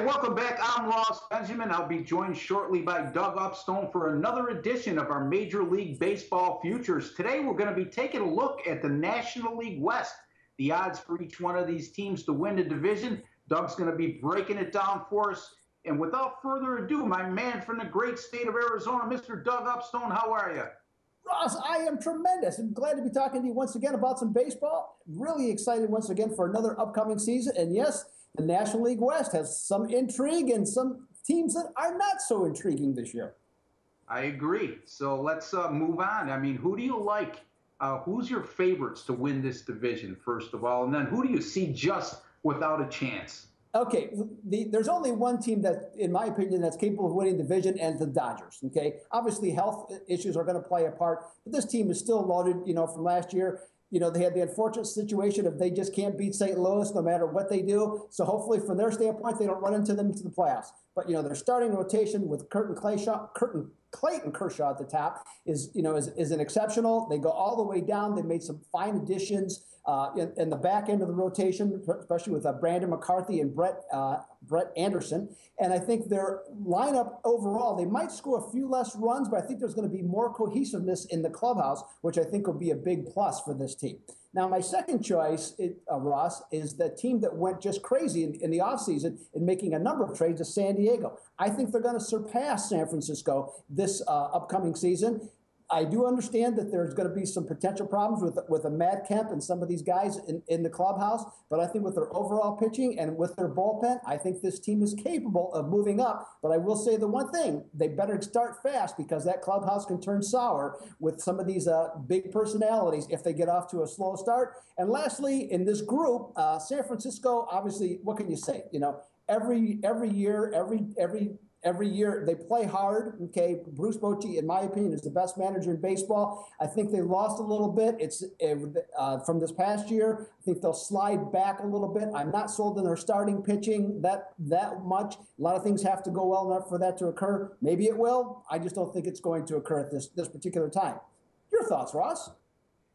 right, welcome back. I'm Ross Benjamin. I'll be joined shortly by Doug Upstone for another edition of our Major League Baseball Futures. Today, we're going to be taking a look at the National League West, the odds for each one of these teams to win the division. Doug's going to be breaking it down for us. And without further ado, my man from the great state of Arizona, Mr. Doug Upstone, how are you? Ross, I am tremendous. I'm glad to be talking to you once again about some baseball. Really excited once again for another upcoming season. And yes, the National League West has some intrigue and some teams that are not so intriguing this year. I agree. So let's move on. I mean, who do you like? Who's your favorites to win this division, first of all? And then who do you see just without a chance? Okay, there's only one team that, in my opinion, that's capable of winning the division, and the Dodgers. Okay, obviously health issues are going to play a part, but this team is still loaded. From last year. They had the unfortunate situation of they just can't beat St. Louis no matter what they do. So hopefully, from their standpoint, they don't run into them into the playoffs. But their starting rotation with Clayton Kershaw at the top is an exceptional. They go all the way down. They made some fine additions in the back end of the rotation, especially with Brandon McCarthy and Brett Anderson. And I think their lineup overall, they might score a few less runs, but I think there's going to be more cohesiveness in the clubhouse, which I think will be a big plus for this team. Now, my second choice, Ross, is the team that went just crazy in the offseason in making a number of trades, is San Diego. I think they're going to surpass San Francisco this upcoming season. I do understand that there's going to be some potential problems with a Matt Kemp and some of these guys in the clubhouse, but I think with their overall pitching and with their bullpen, I think this team is capable of moving up. But I will say the one thing, they better start fast, because that clubhouse can turn sour with some of these big personalities if they get off to a slow start. And lastly, in this group, San Francisco, obviously, what can you say? Every year they play hard. Okay, Bruce Bochy, in my opinion, is the best manager in baseball. I think they lost a little bit. It's from this past year. I think they'll slide back a little bit. I'm not sold on their starting pitching that much. A lot of things have to go well enough for that to occur. Maybe it will. I just don't think it's going to occur at this particular time. Your thoughts, Ross?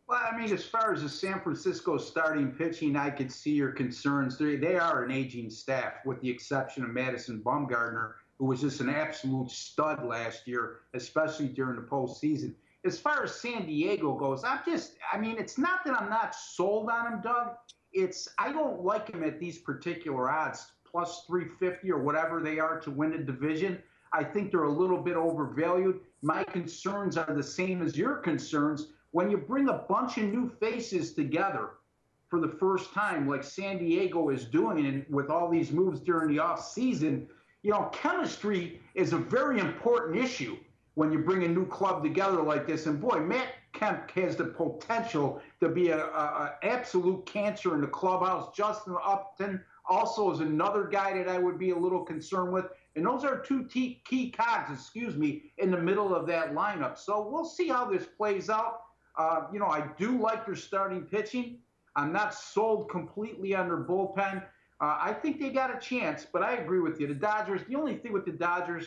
Well, I mean, as far as the San Francisco starting pitching, I could see your concerns. They are an aging staff, with the exception of Madison Bumgarner, who was just an absolute stud last year, especially during the postseason. As far as San Diego goes, it's not that I'm not sold on him, Doug. I don't like him at these particular odds, plus 350 or whatever they are to win the division. I think they're a little bit overvalued. My concerns are the same as your concerns. When you bring a bunch of new faces together for the first time, like San Diego is doing, and with all these moves during the offseason, chemistry is a very important issue when you bring a new club together like this. And boy, Matt Kemp has the potential to be an absolute cancer in the clubhouse. Justin Upton also is another guy that I would be a little concerned with. And those are two key cogs, in the middle of that lineup. So we'll see how this plays out. I do like their starting pitching. I'm not sold completely on their bullpen. I think they got a chance, but I agree with you. The Dodgers, the only thing with the Dodgers,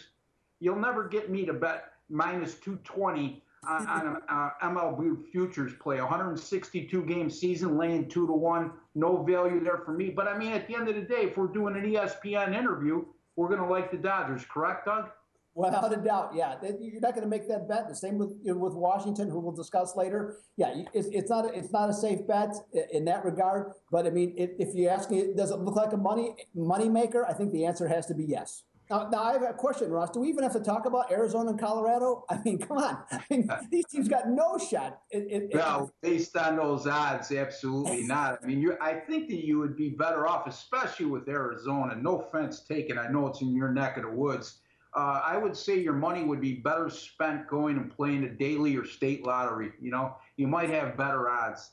you'll never get me to bet minus 220 on MLB futures play. 162-game season, laying 2-1. No value there for me. But, I mean, at the end of the day, if we're doing an ESPN interview, we're going to like the Dodgers. Correct, Doug? Without a doubt, yeah. You're not going to make that bet. The same with Washington, who we'll discuss later. Yeah, it's not a safe bet in that regard. But I mean, if you ask me, does it look like a money maker? I think the answer has to be yes. Now I have a question, Ross. Do we even have to talk about Arizona and Colorado? I mean, come on. I mean, these teams got no shot. Well, based on those odds, absolutely not. I mean, I think that you would be better off, especially with Arizona. No offense taken. I know it's in your neck of the woods. I would say your money would be better spent going and playing a daily or state lottery. You might have better odds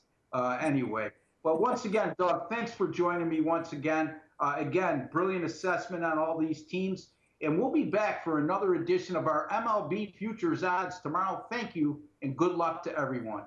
anyway. But once again, Doug, thanks for joining me once again. Again, brilliant assessment on all these teams. And we'll be back for another edition of our MLB Futures Odds tomorrow. Thank you, and good luck to everyone.